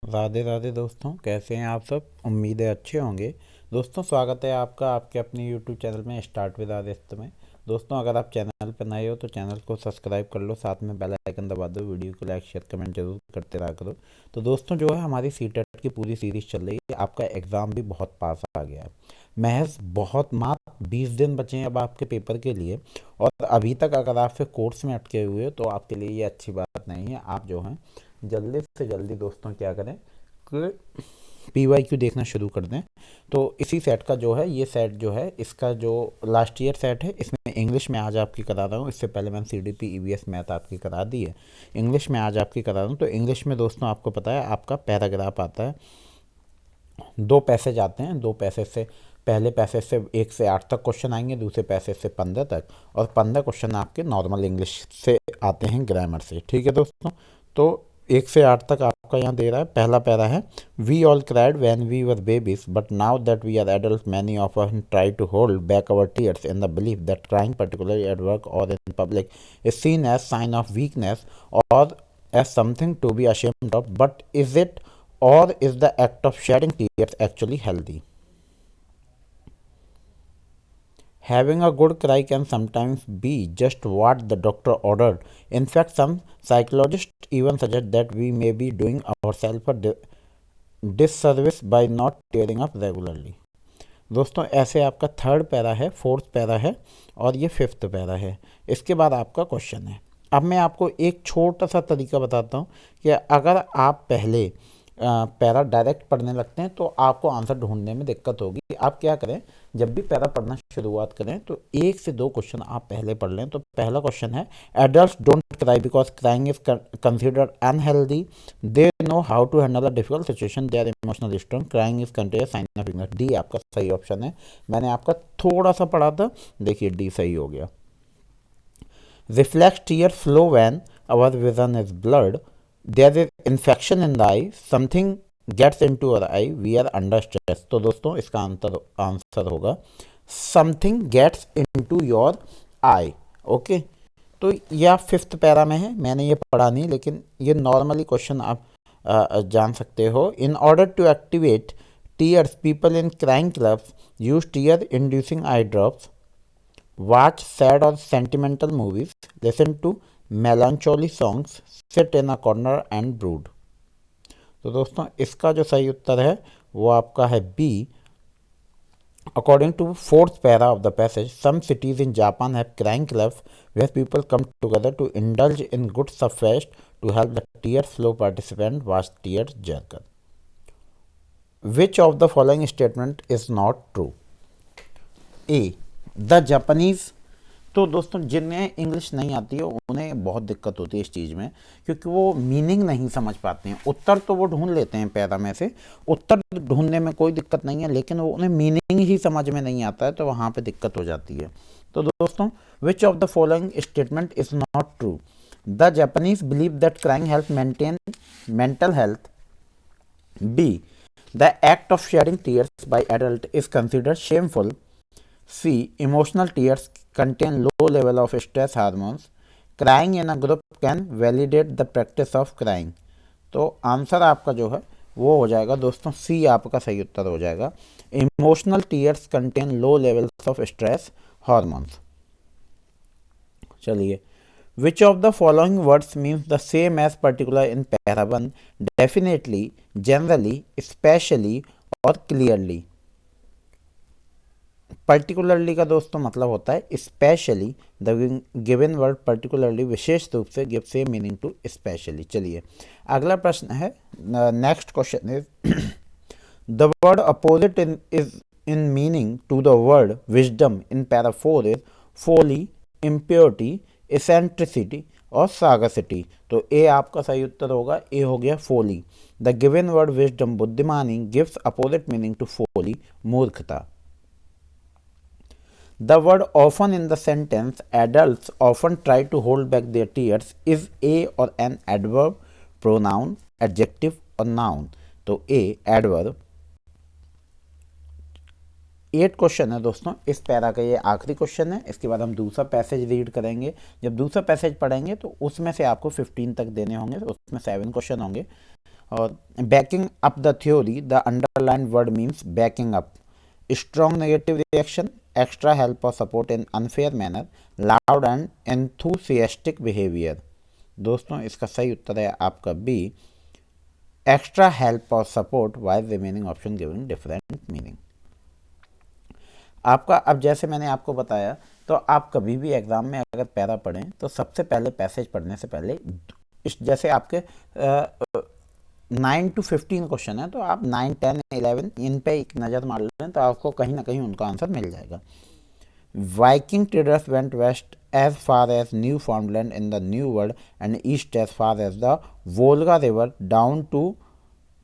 राधे राधे दोस्तों, कैसे हैं आप सब। उम्मीद है अच्छे होंगे। दोस्तों, स्वागत है आपका आपके अपने यूट्यूब चैनल में स्टार्ट विद आदित्य में। दोस्तों, अगर आप चैनल पर नए हो तो चैनल को सब्सक्राइब कर लो, साथ में बेल आइकन दबा दो, वीडियो को लाइक शेयर कमेंट जरूर करते रहा करो। तो दोस्तों, जो है हमारी सीटेट की पूरी सीरीज चल रही है। आपका एग्ज़ाम भी बहुत पास आ गया है। महज बहुत मात्र 20 दिन बचे हैं अब आपके पेपर के लिए। और अभी तक अगर आप फिर कोर्स में अटके हुए हो तो आपके लिए ये अच्छी बात नहीं है। आप जो हैं जल्दी से जल्दी दोस्तों क्या करें कि PYQ देखना शुरू कर दें। तो इसी सेट का जो है, ये सेट जो है, इसका जो लास्ट ईयर सेट है, इसमें इंग्लिश में आज आपकी करा रहा हूँ। इससे पहले मैंने CDP EVS मैथ आपकी करा दी है, इंग्लिश में आज आपकी करा रहा हूँ। तो इंग्लिश में दोस्तों आपको पता है आपका पैराग्राफ आता है, 2 पैसेज आते हैं। 2 पैसेज से पहले पैसेज से 1 से 8 तक क्वेश्चन आएंगे, दूसरे पैसेज से 15 तक, और 15 क्वेश्चन आपके नॉर्मल इंग्लिश से आते हैं, ग्रामर से। ठीक है दोस्तों। तो 1 से 8 तक आपका यहाँ दे रहा है। पहला पैरा है, we all cried when we were babies but now that we are adult many of us try to hold back our tears in the belief that crying particularly at work or in public is seen as sign of weakness or as something to be ashamed of, but is it, or is the act of shedding tears actually healthy? Having a good cry can sometimes be just what the doctor ordered. In fact, some psychologists even suggest that we may be doing ourselves a disservice by not tearing up regularly. दोस्तों, ऐसे आपका third para है, fourth para है, और ये fifth para है। इसके बाद आपका क्वेश्चन है। अब मैं आपको एक छोटा सा तरीका बताता हूँ कि अगर आप पहले पैरा डायरेक्ट पढ़ने लगते हैं तो आपको आंसर ढूंढने में दिक्कत होगी। आप क्या करें, जब भी पैरा पढ़ना शुरुआत करें तो 1 से 2 क्वेश्चन आप पहले पढ़ लें। तो पहला क्वेश्चन है, adults don't cry because crying is considered unhealthy, they know how to handle a difficult situation, they are emotionally strong, crying is contagious sign of weakness. D आपका सही ऑप्शन है। मैंने आपका थोड़ा सा पढ़ा था, देखिए डी सही हो गया। Reflex tears flow when our vision is blurred. There is infection in the eye. Something gets into our eye. We are under stress. तो दोस्तों, इसका आंसर होगा something gets into your eye. Okay, तो यह fifth para में है। मैंने ये पढ़ा नहीं, लेकिन ये नॉर्मली क्वेश्चन आप जान सकते हो। In order to activate tears, people in crying clubs use tear inducing eye drops, watch sad or sentimental movies, listen to melancholy songs, sit in a corner and brood। तो दोस्तों, इसका जो सही उत्तर है वो आपका है B. According to fourth para of the passage, some cities in Japan have crying clubs where people come together to indulge in good suffrage to help the tear flow participant watch tears jerker. Which of the following statement is not true? A, the Japanese. तो दोस्तों, जिन्हें English नहीं आती है उन्हें बहुत दिक्कत होती है इस चीज़ में, क्योंकि वो मीनिंग नहीं समझ पाते हैं। उत्तर तो वो ढूंढ लेते हैं पैरा में से, उत्तर ढूंढने में कोई दिक्कत नहीं है, लेकिन वो उन्हें मीनिंग ही समझ में नहीं आता है, तो वहाँ पे दिक्कत हो जाती है। तो दोस्तों, which of the following statement is not true? The Japanese believe that crying help maintain mental health. B, the act of sharing tears by adult is considered shameful. C, emotional tears contain low level of stress hormones. Crying in a group can validate the practice of crying। तो answer आपका जो है वो हो जाएगा दोस्तों C, आपका सही उत्तर हो जाएगा। Emotional tears contain low levels of stress hormones। चलिए, which of the following words means the same as particular in para 1? Definitely, generally, especially और clearly। पर्टिकुलरली का दोस्तों मतलब होता है specially. The given word particularly विशेष रूप से give same meaning to specially. चलिए, अगला प्रश्न है, next question is the word opposite in meaning to the word wisdom in para 4 is folly, impurity, eccentricity और सागसिटी। तो ए आपका सही उत्तर होगा, ए हो गया फोली। द गिवन वर्ड विजडम बुद्धिमानी गिव्स अपोजिट मीनिंग टू फोली, मूर्खता। The word often in the sentence adults often try to hold back their tears is a or an adverb, pronoun, adjective और noun। तो A adverb। 8 क्वेश्चन है दोस्तों इस para का, ये आखिरी क्वेश्चन है। इसके बाद हम दूसरा पैसेज रीड करेंगे। जब दूसरा पैसेज पढ़ेंगे तो उसमें से आपको 15 तक देने होंगे, तो उसमें 7 क्वेश्चन होंगे। और backing up the theory, the underlined word means backing up. Strong negative reaction, extra help or support in unfair manner, loud and enthusiastic behavior. दोस्तों इसका सही उत्तर है आपका बी, एक्स्ट्रा हेल्प और support, while remaining option giving different meaning. आपका अब जैसे मैंने आपको बताया, तो आप कभी भी एग्जाम में अगर पैरा पढ़ें तो सबसे पहले पैसेज पढ़ने से पहले इस जैसे आपके 9 to 15 क्वेश्चन है, तो आप 9, 10, 11 इन पे एक नज़र मार लें तो आपको कहीं ना कहीं उनका आंसर मिल जाएगा। Viking traders went west as far as Newfoundland in the New World and east as far as the Volga River down to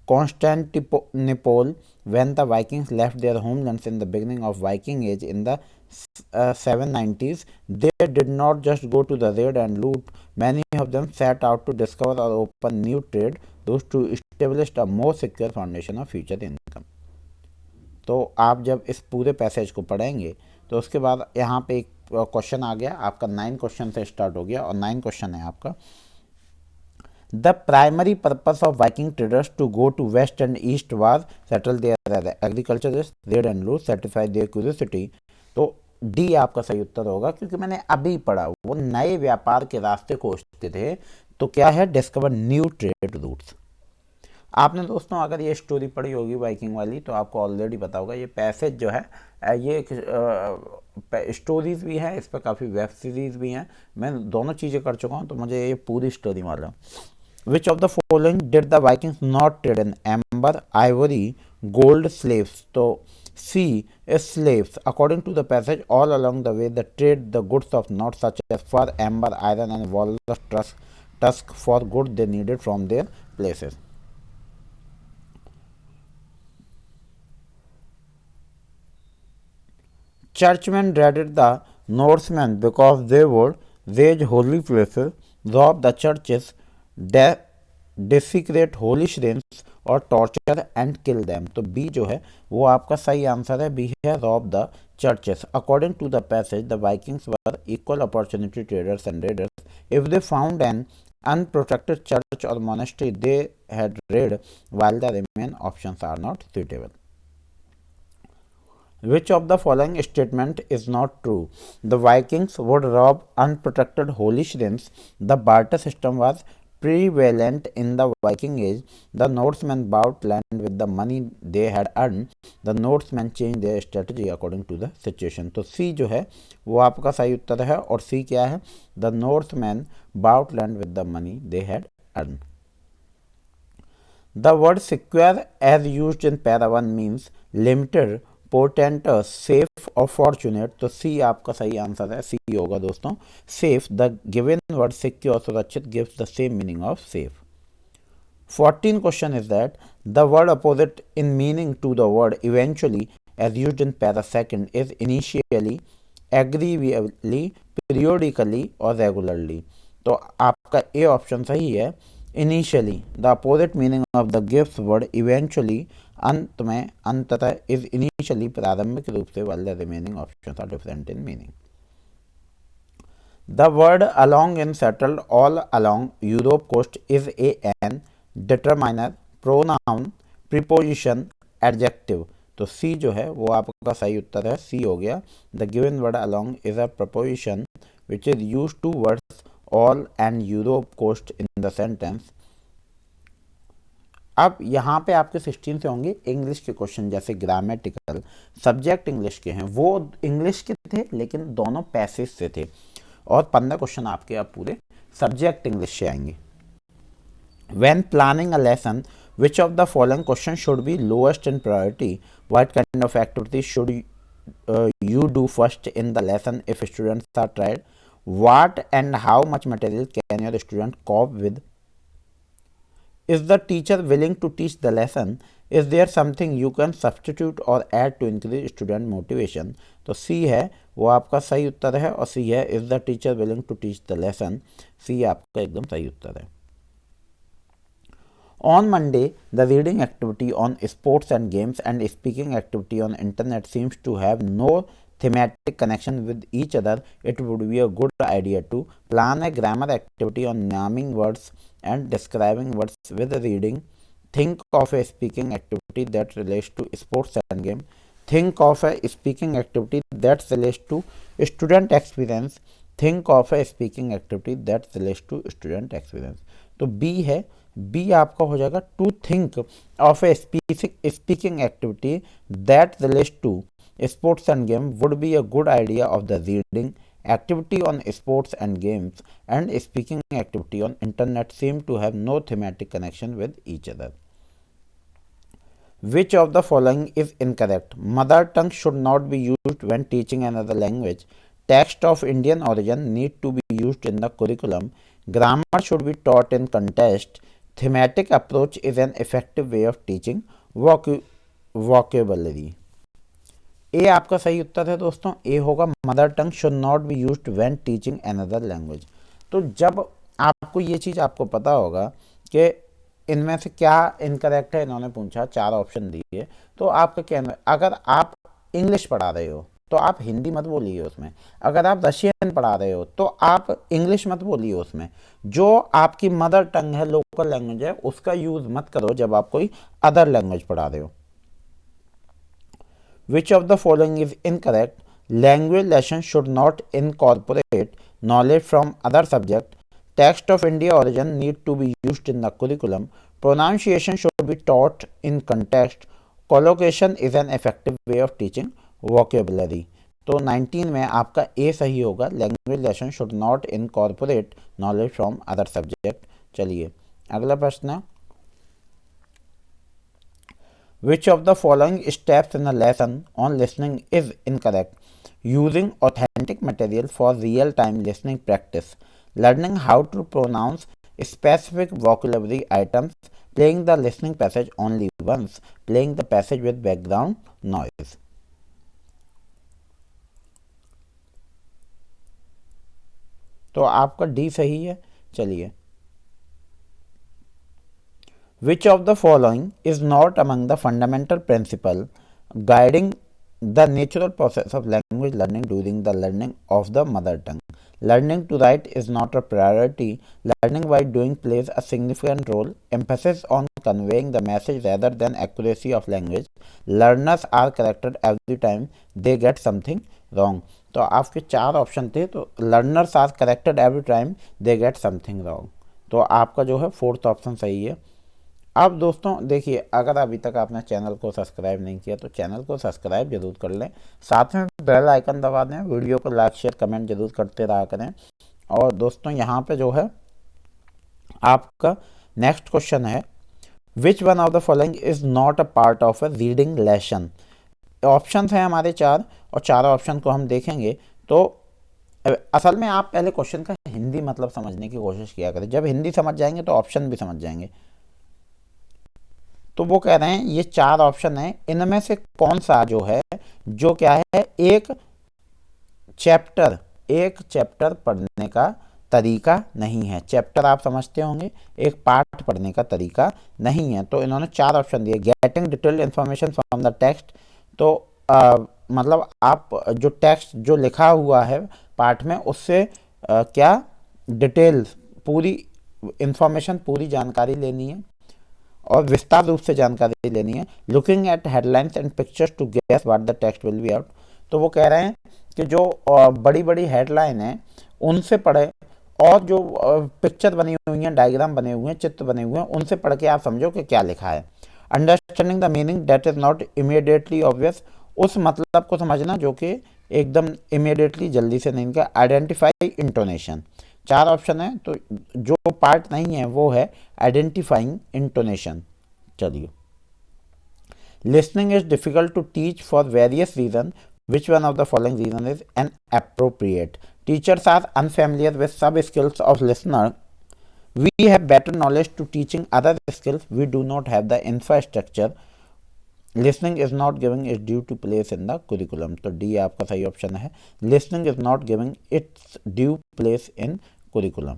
Constantinople. When the Vikings left their homelands in the beginning of Viking Age in the 790s, they did not just go to the raid and loot. Many of them set out to discover or open new trade routes to establish a more secure foundation of future income. तो आप जब इस पूरे passage को पढ़ेंगे तो उसके बाद यहाँ पे एक क्वेश्चन आ गया आपका, 9 क्वेश्चन से स्टार्ट हो गया और 9 क्वेश्चन है आपका, the primary purpose of Viking traders to go to west and east was settle their agriculturist, raid and loot, satisfy their curiosity. तो डी आपका सही उत्तर होगा, क्योंकि मैंने अभी पढ़ा वो नए व्यापार के रास्ते खोजते थे। तो क्या है, डिस्कवर न्यू ट्रेड रूट्स। आपने दोस्तों अगर ये स्टोरी पढ़ी होगी वाइकिंग वाली तो आपको ऑलरेडी पता होगा, ये पैसेज जो है ये स्टोरीज भी हैं, इस पर काफ़ी वेब सीरीज भी हैं, मैं दोनों चीज़ें कर चुका हूँ तो मुझे ये पूरी स्टोरी मालूम। Which of the following did the Vikings not trade in amber, ivory, gold, slaves. तो C is slaves. According to the passage all along the way the trade the goods of not such as for amber, iron and walrus tusk for good they needed from their places. Churchmen dreaded the Norsemen because they would raise holy places, rob the churches, desecrate holy shrines और torture and kill them. तो B जो है वो आपका सही answer है, B है rob the churches. According to the passage the Vikings were equal opportunity traders and raiders, if they found an unprotected church or monastery they had raid, while the remaining options are not suitable. Which of the following statement is not true? The Vikings would rob unprotected holy shrines. The barter system was prevalent in the Viking Age. The Norsemen bought land with the money they had earned. The Norsemen changed their strategy according to the situation. तो C जो है वो आपका सही उत्तर है, और C क्या है? The Norsemen bought land with the money they had earned. The word secure as used in para 1 means limited, portentous, safe और फॉर्चुनेट। तो सी आपका सही आंसर है, सी होगा दोस्तों safe. The given word secure, सुरक्षित, gives the same meaning of safe. 14 question is that the word opposite in meaning to the word eventually as used in para second is initially, agreeably, periodically और regularly. तो आपका A option सही है, initially. The opposite meaning of the gives word eventually, अंत में, अंततः, is initially, प्रारंभिक रूप से, वाले remaining options are different in meaning. The word along in settled all along Europe coast is a determiner, pronoun, preposition, adjective. तो C जो है वो आपका सही उत्तर है, सी हो गया। The given word along is a preposition which is use to words all and Europe coast in the sentence. अब यहाँ पे आपके 16 से होंगे इंग्लिश के क्वेश्चन, जैसे ग्रामेटिकल, सब्जेक्ट इंग्लिश के हैं, वो इंग्लिश के थे लेकिन दोनों पैसेज से थे, और 15 क्वेश्चन आपके अब पूरे सब्जेक्ट इंग्लिश से आएंगे। When planning a lesson, which of the following questions should be lowest in priority? What kind of activities should you do first in the lesson if students are tired? What and how much material can your student cope with? Is the teacher willing to teach the lesson? Is there something you can substitute or add to increase student motivation? तो C है वो आपका सही उत्तर है, और C है is the teacher willing to teach the lesson। C आपका एकदम सही उत्तर है। On Monday, the reading activity on sports and games and speaking activity on internet seems to have no thematic connection with each other. It would be a good idea to plan a grammar activity on naming words and describing words with reading think of a speaking activity that relates to sports and game. Think of a speaking activity that relates to student experience. Think of a speaking activity that relates to student experience. तो B है, B आपका हो जाएगा to think of a speaking activity that relates to sports and game would be a good idea of the reading activity on sports and games and speaking activity on internet seem to have no thematic connection with each other. Which of the following is incorrect? Mother tongue should not be used when teaching another language. Text of Indian origin need to be used in the curriculum. Grammar should be taught in context. Thematic approach is an effective way of teaching vocabulary. ए आपका सही उत्तर है दोस्तों, ए होगा mother tongue should not be used when teaching another language. तो जब आपको ये चीज़ आपको पता होगा कि इनमें से क्या इनकरेक्ट है, इन्होंने पूछा, चार ऑप्शन दिए, तो आपका कहना, अगर आप इंग्लिश पढ़ा रहे हो तो आप हिंदी मत बोलिए उसमें, अगर आप रशियन पढ़ा रहे हो तो आप इंग्लिश मत बोलिए उसमें, जो आपकी मदर टंग है, लोकल लैंग्वेज है, उसका यूज़ मत करो जब आप कोई अदर लैंग्वेज पढ़ा रहे हो। Which of the following is incorrect? Language lesson should not incorporate knowledge from other subject. Text of India origin need to be used in the curriculum. Pronunciation should be taught in context. Collocation is an effective way of teaching vocabulary. तो 19 में आपका ए सही होगा, language lesson should not incorporate knowledge from other subject. चलिए अगला प्रश्न है, which of the following steps in a lesson on listening is incorrect? Using authentic material for real-time listening practice, learning how to pronounce specific vocabulary items, playing the listening passage only once, playing the passage with background noise. तो आपका D सही है। चलिए, which of the following is not among the fundamental principle guiding the natural process of language learning during the learning of the mother tongue? Learning to write is not a priority. Learning by doing plays a significant role. Emphasis on conveying the message rather than accuracy of language. Learners are corrected every time they get something wrong. तो आपके चार option थे, तो learners are corrected every time they get something wrong, तो आपका जो है fourth option सही है। अब दोस्तों देखिए, अगर अभी तक आपने चैनल को सब्सक्राइब नहीं किया तो चैनल को सब्सक्राइब जरूर कर लें, साथ में बेल आइकन दबा दें, वीडियो को लाइक शेयर कमेंट जरूर करते रहा करें। और दोस्तों यहाँ पे जो है आपका नेक्स्ट क्वेश्चन है, विच one of the following is not a part of a reading lesson? Option हैं हमारे चार, और चारों ऑप्शन को हम देखेंगे। तो असल में आप पहले क्वेश्चन का हिंदी मतलब समझने की कोशिश किया करें, जब हिंदी समझ जाएंगे तो ऑप्शन भी समझ जाएंगे। तो वो कह रहे हैं ये चार ऑप्शन है, इनमें से कौन सा जो है, जो क्या है, एक चैप्टर पढ़ने का तरीका नहीं है। चैप्टर आप समझते होंगे, एक पार्ट पढ़ने का तरीका नहीं है। तो इन्होंने चार ऑप्शन दिए, getting detailed information from the text, तो मतलब आप जो टेक्स्ट जो लिखा हुआ है पार्ट में, उससे क्या डिटेल्स, पूरी इंफॉर्मेशन, पूरी जानकारी लेनी है और विस्तार रूप से जानकारी लेनी है। Looking at headlines and pictures to guess what the text will be out, तो वो कह रहे हैं कि जो बड़ी बड़ी हेडलाइन है उनसे पढ़े, और जो पिक्चर बनी हुई हैं, डायग्राम बने हुए हैं, चित्र बने हुए हैं, उनसे पढ़ के आप समझो कि क्या लिखा है। Understanding the meaning that is not immediately obvious, उस मतलब को समझना जो कि एकदम इमीडिएटली जल्दी से नहीं निकला। आइडेंटिफाई इंटोनेशन, चार ऑप्शन है, तो जो पार्ट नहीं है वो है आइडेंटिफाइंग इंटोनेशन। चलिए, listening is difficult to teach for various reason, which one of the following reason is inappropriate? Teachers are unfamiliar with sub skills of listener, we have better knowledge to teaching other skills, we do not have the infrastructure, listening is not giving its due to place in the curriculum। तो D आपका सही option है, listening is not giving its due place in curriculum।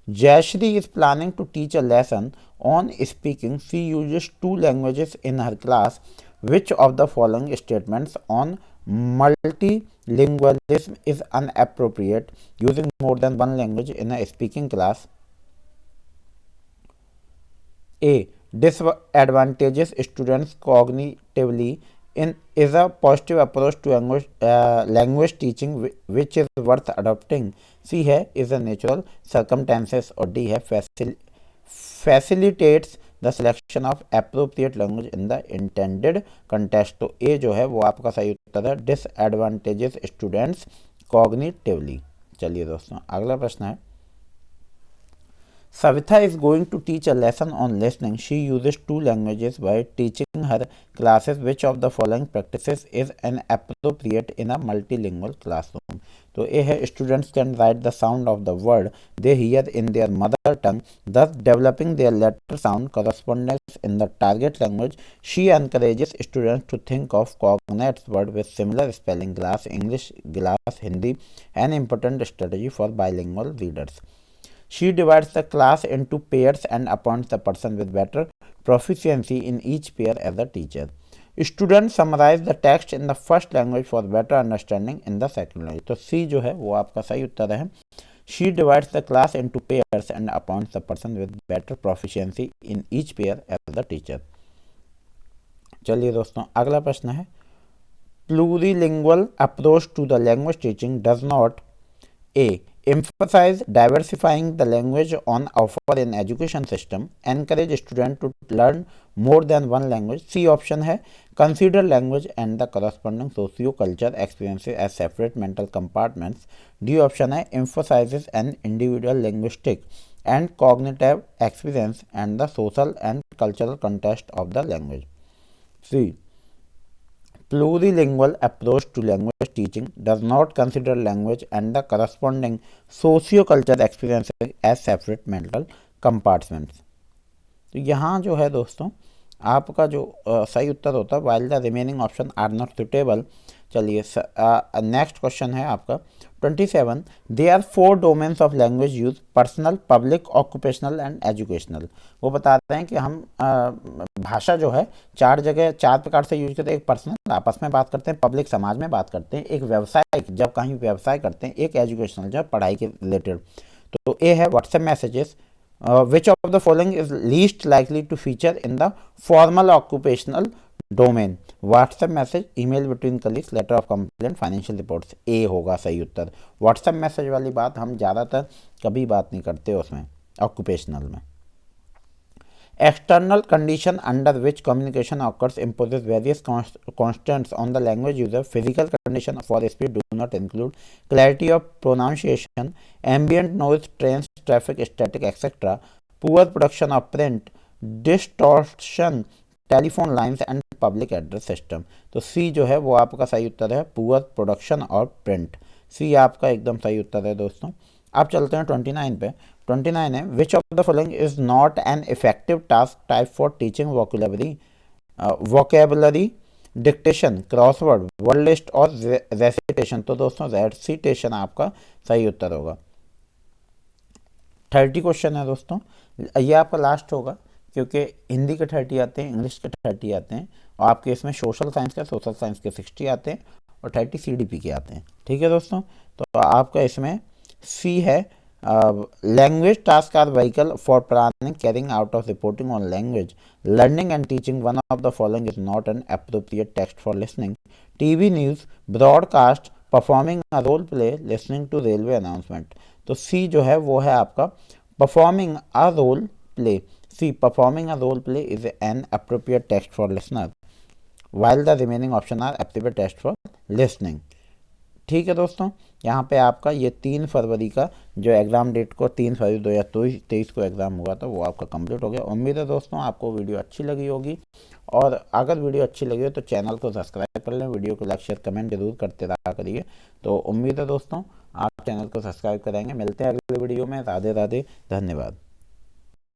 Jayashree is planning to teach a lesson on speaking. She uses 2 languages in her class. Which of the following statements on multilingualism is inappropriate? Using more than one language in a speaking class. A. disadvantages students cognitively in is a positive approach to language teaching which is worth adopting. C है is a natural circumstances और D है facilitates the selection of appropriate language in the intended context. तो ए जो है वो आपका सही उत्तर है, डिसएडवांटेजेस स्टूडेंट्स कॉग्निटिवली। चलिए दोस्तों अगला प्रश्न है, Savitha is going to teach a lesson on listening. She uses two languages while teaching her classes. Which of the following practices is inappropriate in a multilingual classroom? तो ए है students can write the sound of the word they hear in their mother tongue, thus developing their letter sound correspondence in the target language. She encourages students to think of cognates word with similar spelling, glass English, glass Hindi, an important strategy for bilingual readers. She divides the class into pairs and appoints the person with better proficiency in each pair as a teacher. Students summarize the text in the first language for better understanding in the second language. तो C जो है वो आपका सही उत्तर है. She divides the class into pairs and appoints the person with better proficiency in each pair as the teacher. चलिए दोस्तों अगला प्रश्न है, Plurilingual approach to the language teaching does not A. Emphasize diversifying the language on offer in education system, encourage students to learn more than one language. C option है, consider language and the corresponding socio-culture experiences as separate mental compartments. D option है, emphasizes an individual linguistic and cognitive experience and the social and cultural context of the language. C. Plurilingual approach to language teaching does not consider language and the corresponding socio-cultural experiences as separate mental compartments. तो यहाँ जो है दोस्तों आपका जो सही उत्तर होता है while the remaining option are not suitable. चलिए नेक्स्ट क्वेश्चन है आपका 27. They are 4 domains of language use, personal, public, occupational and educational. वो बताते हैं कि हम भाषा जो है 4 जगह 4 प्रकार से यूज करते हैं. एक पर्सनल आपस में बात करते हैं, पब्लिक समाज में बात करते हैं, एक व्यवसाय जब कहीं व्यवसाय करते हैं, एक एजुकेशनल जब पढ़ाई के रिलेटेड. तो ए है WhatsApp messages. Which of the following is least likely to feature in the formal occupational domain? WhatsApp message, email between colleagues, letter of complaint, financial reports. A होगा सही उत्तर. WhatsApp मैसेज वाली बात हम ज़्यादातर कभी बात नहीं करते उसमें ऑक्यूपेशनल में. External condition under which communication occurs imposes various constraints on the language user. Physical condition for speed do not include clarity of pronunciation, ambient noise, trains, traffic, static, etc. Poor production of print, distortion, telephone lines and public address system. तो C जो है वो आपका सही उत्तर है, poor production और print. सी आपका एकदम सही उत्तर है दोस्तों. अब चलते हैं 29 पे. 29 है, विच of the following is not an effective task type for teaching vocabulary, dictation, crossword, word list और रेसिटेशन. तो दोस्तों रेसिटेशन आपका सही उत्तर होगा. 30 क्वेश्चन है दोस्तों, ये आपका लास्ट होगा क्योंकि हिंदी के 30 आते हैं, इंग्लिश के 30 आते हैं और आपके इसमें सोशल साइंस के 60 आते हैं और 30 CDP के आते हैं. ठीक है दोस्तों, तो आपका इसमें सी है, language task are vehicle for planning, carrying out of reporting on language, learning and teaching. One of the following is not an appropriate text for listening. TV news, broadcast, performing a role play, listening to railway announcement. तो C जो है वो है आपका performing a role play. C. Performing a role play is an appropriate text for listener, while the remaining option are appropriate text for listening. ठीक है दोस्तों, यहाँ पे आपका ये 3 फरवरी का जो एग्ज़ाम डेट को 3 फरवरी 2023 को एग्ज़ाम हुआ था वो आपका कंप्लीट हो गया. उम्मीद है दोस्तों आपको वीडियो अच्छी लगी होगी और अगर वीडियो अच्छी लगी हो तो चैनल को सब्सक्राइब कर लें, वीडियो को लाइक शेयर कमेंट जरूर करते रहा करिए. तो उम्मीद है दोस्तों आप चैनल को सब्सक्राइब करेंगे. मिलते हैं अगले वीडियो में. राधे राधे, धन्यवाद.